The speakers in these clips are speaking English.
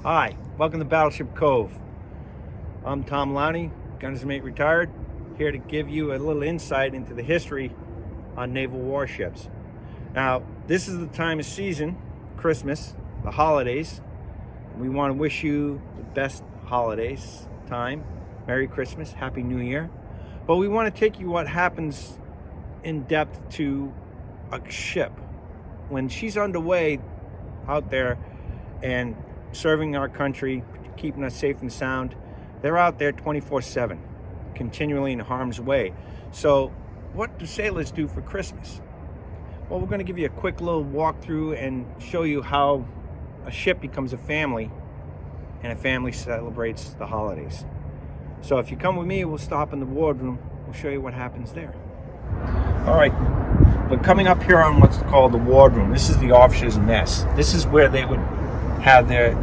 Hi, welcome to Battleship Cove. I'm Tom Lowney, gunner's mate retired, here to give you a little insight into the history on naval warships. Now, this is the time of season, Christmas, the holidays. We want to wish you the best holidays time. Merry Christmas, Happy New Year. But we want to take you what happens in depth to a ship. When she's underway out there and serving our country, keeping us safe and sound, they're out there 24/7, continually in harm's way. So what do sailors do for Christmas? Well, we're going to give you a quick little walkthrough and show you how a ship becomes a family and a family celebrates the holidays. So if you come with me, we'll stop in the wardroom. We'll show you what happens there. All right, we're coming up here on what's called the wardroom. This is the officers' mess. This is where they would have their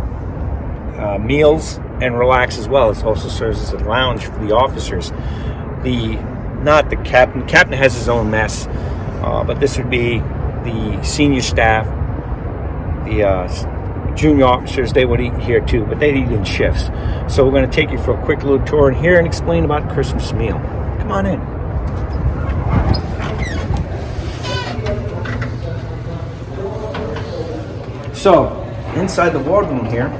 meals and relax as well. It also serves as a lounge for the officers. Not the captain. The captain has his own mess, but this would be the senior staff, the junior officers. They would eat here too, but they'd eat in shifts. So we're going to take you for a quick little tour in here and explain about Christmas meal. Come on in. So inside the wardroom here,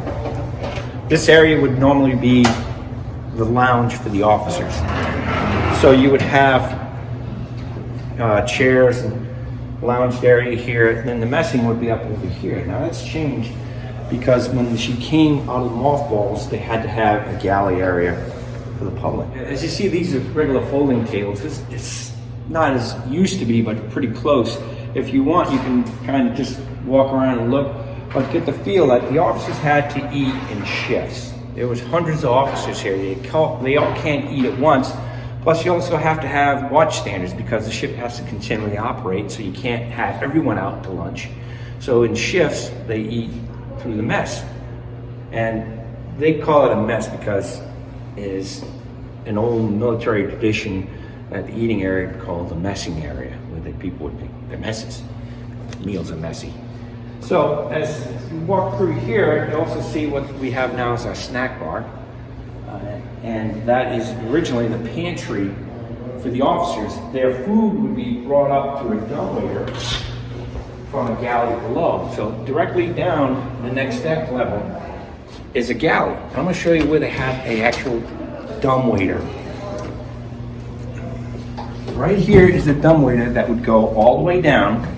this area would normally be the lounge for the officers. So you would have chairs and lounge area here, and then the messing would be up over here. Now that's changed because when she came out of the mothballs, they had to have a galley area for the public. As you see, these are regular folding tables. It's not as used to be, but pretty close. If you want, you can kind of just walk around and look, but get the feel that the officers had to eat in shifts. There was hundreds of officers here. They all can't eat at once. Plus, you also have to have watch standards because the ship has to continually operate, so you can't have everyone out to lunch. So in shifts, they eat through the mess. And they call it a mess because it is an old military tradition at the eating area called the messing area, where the people would make their messes. Meals are messy. So as you walk through here, you also see what we have now as our snack bar. And that is originally the pantry for the officers. Their food would be brought up through a dumbwaiter from a galley below. So directly down the next deck level is a galley. I'm going to show you where they have an actual dumbwaiter. Right here is the dumbwaiter that would go all the way down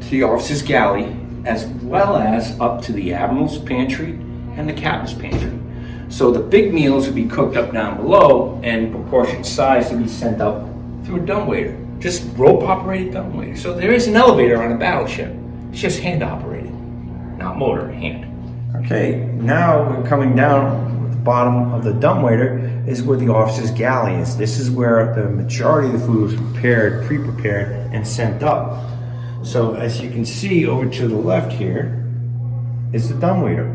to the officer's galley, as well as up to the admiral's pantry and the captain's pantry. So the big meals would be cooked up down below, and proportionate size would be sent up through a dumbwaiter, just rope-operated dumbwaiter. So there is an elevator on a battleship. It's just hand-operated, not motor, hand. Okay, now we're coming down at the bottom of the dumbwaiter is where the officer's galley is. This is where the majority of the food was prepared, pre-prepared, and sent up. So as you can see over to the left here is the dumbwaiter.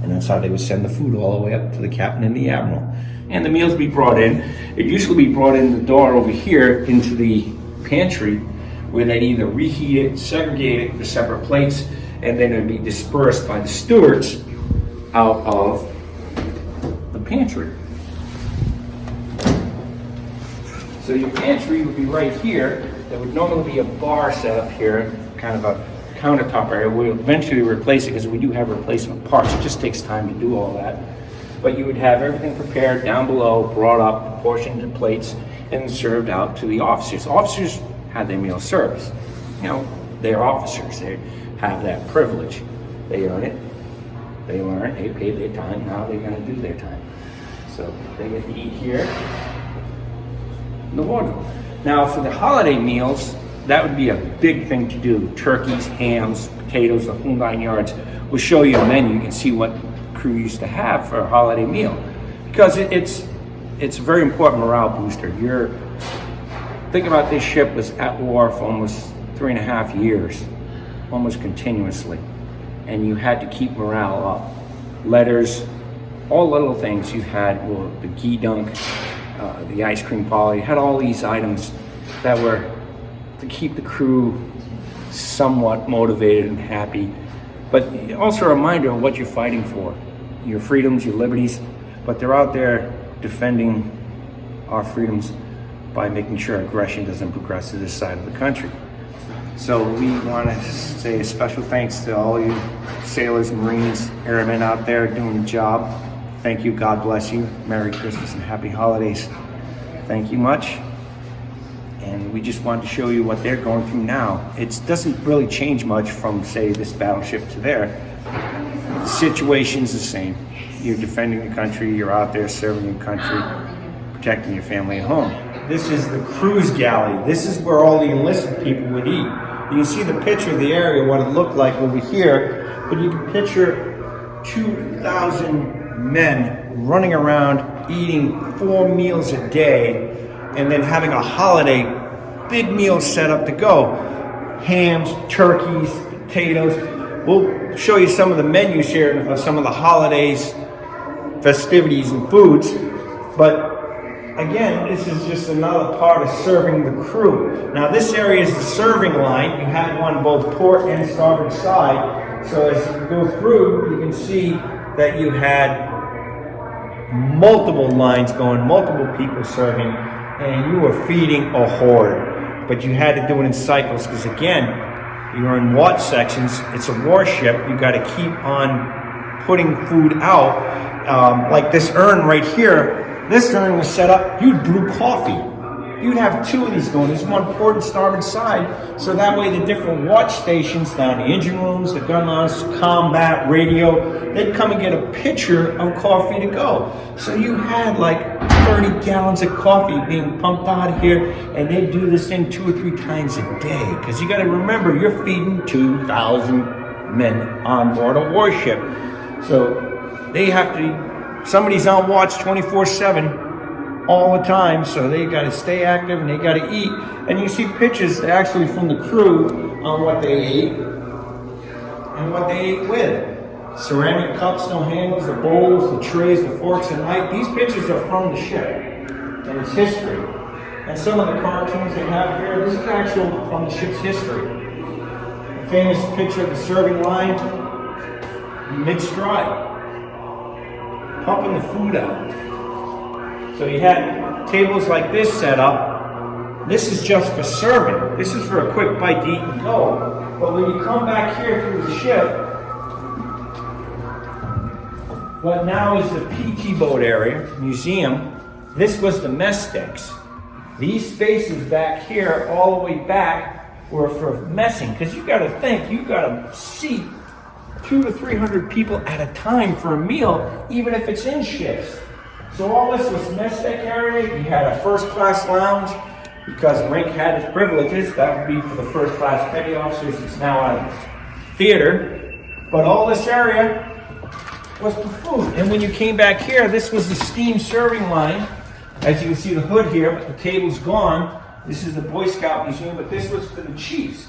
And that's how they would send the food all the way up to the captain and the admiral. And the meals would be brought in. It usually be brought in the door over here into the pantry, where they'd either reheat it, segregate it for separate plates, and then it would be dispersed by the stewards out of the pantry. So your pantry would be right here. There would normally be a bar set up here, kind of a countertop area. We'll eventually replace it because we do have replacement parts. It just takes time to do all that. But you would have everything prepared down below, brought up, portioned in plates, and served out to the officers. Officers had their meal service. You know, they're officers. They have that privilege. They earn it. They learn. They pay their time. Now they're going to do their time. So they get to eat here in the wardroom. Now for the holiday meals, that would be a big thing to do. Turkeys, hams, potatoes, the whole 9 yards. We'll show you a menu. You can see what crew used to have for a holiday meal. Because it's a very important morale booster. Think about this ship was at war for almost 3.5 years, almost continuously. And you had to keep morale up. Letters, all little things you had, well, the ghee dunk, the ice cream parlor. You had all these items that were to keep the crew somewhat motivated and happy but also a reminder of what you're fighting for, your freedoms, your liberties, but they're out there defending our freedoms by making sure aggression doesn't progress to this side of the country. So we want to say a special thanks to all you sailors, Marines, airmen out there doing the job. Thank you, God bless you. Merry Christmas and Happy Holidays. Thank you much. And we just wanted to show you what they're going through now. It doesn't really change much from, say, this battleship to there. The situation's the same. You're defending the country, you're out there serving your country, protecting your family at home. This is the cruise galley. This is where all the enlisted people would eat. You can see the picture of the area, what it looked like over here, but you can picture 2,000 men running around eating 4 meals a day and then having a holiday big meal set up to go. Hams, turkeys, potatoes. We'll show you some of the menus here of some of the holidays, festivities and foods, but again, this is just another part of serving the crew. Now this area is the serving line. You had one both port and starboard side. So as you go through, you can see that you had multiple lines going, multiple people serving, and you were feeding a horde. But you had to do it in cycles because again, you're in watch sections. It's a warship. You got to keep on putting food out. Like this urn right here, this urn was set up, you'd brew coffee. You'd have 2 of these going. There's one port and starboard side. So that way the different watch stations down the engine rooms, the gun mounts, combat, radio, they'd come and get a pitcher of coffee to go. So you had like 30 gallons of coffee being pumped out of here, and they'd do this thing 2 or 3 times a day. Because you got to remember, you're feeding 2,000 men on board a warship. So they have to, somebody's on watch 24/7 all the time, so they got to stay active and they got to eat. And you see pictures actually from the crew on what they ate and what they ate with. Ceramic cups, no handles, the bowls, the trays, the forks and knives. These pictures are from the ship and its history. And some of the cartoons they have here, this is actual from the ship's history. A famous picture of the serving line mid-stride, pumping the food out. So you had tables like this set up. This is just for serving. This is for a quick bite to eat and go. But when you come back here through the ship, what now is the PT boat area, museum, this was the mess decks. These spaces back here, all the way back, were for messing. Because you got to think, you got to seat 200 to 300 people at a time for a meal, even if it's in shifts. So all this was mess deck area. You had a first class lounge because rank had its privileges. That would be for the first class petty officers. It's now a theater. But all this area was for food. And when you came back here, this was the steam serving line. As you can see the hood here, but the table's gone. This is the Boy Scout Museum, but this was for the chiefs.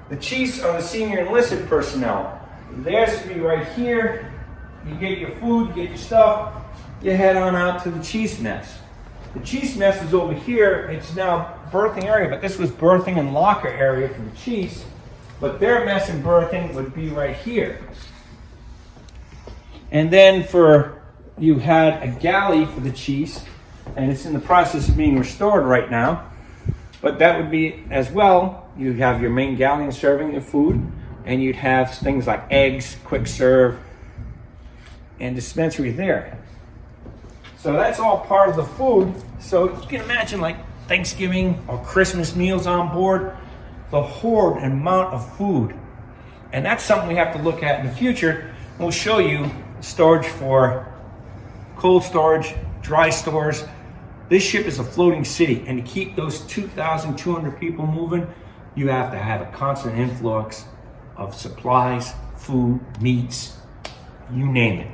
The chiefs are the senior enlisted personnel. Theirs would be right here. You get your food, you get your stuff. You head on out to the chief's mess. The chief's mess is over here. It's now birthing area, but this was birthing and locker area for the chiefs. But their mess and birthing would be right here. And then you had a galley for the chiefs, and it's in the process of being restored right now. But that would be as well, you'd have your main galley serving the food, and you'd have things like eggs, quick serve, and dispensary there. So that's all part of the food. So you can imagine like Thanksgiving or Christmas meals on board, the hoard and amount of food. And that's something we have to look at in the future. We'll show you storage for cold storage, dry stores. This ship is a floating city, and to keep those 2,200 people moving, you have to have a constant influx of supplies, food, meats, you name it.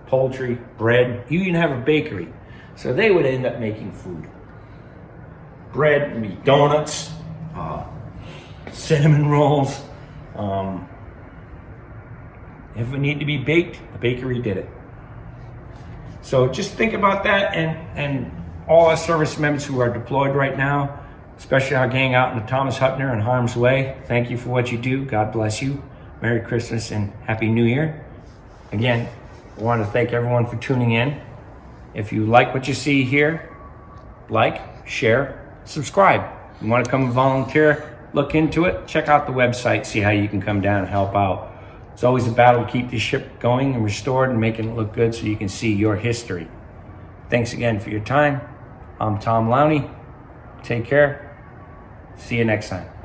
Poultry, bread, you even have a bakery. So they would end up making food. Bread, would be donuts, cinnamon rolls. If it needed to be baked, the bakery did it. So just think about that, and all our service members who are deployed right now, especially our gang out in the Thomas Hutner and harm's way, thank you for what you do. God bless you. Merry Christmas and Happy New Year. Again, I want to thank everyone for tuning in. If you like what you see here, like, share, subscribe. You want to come and volunteer, look into it, check out the website, see how you can come down and help out. It's always a battle to keep this ship going and restored and making it look good so you can see your history. Thanks again for your time. I'm Tom Lowney. Take care. See you next time.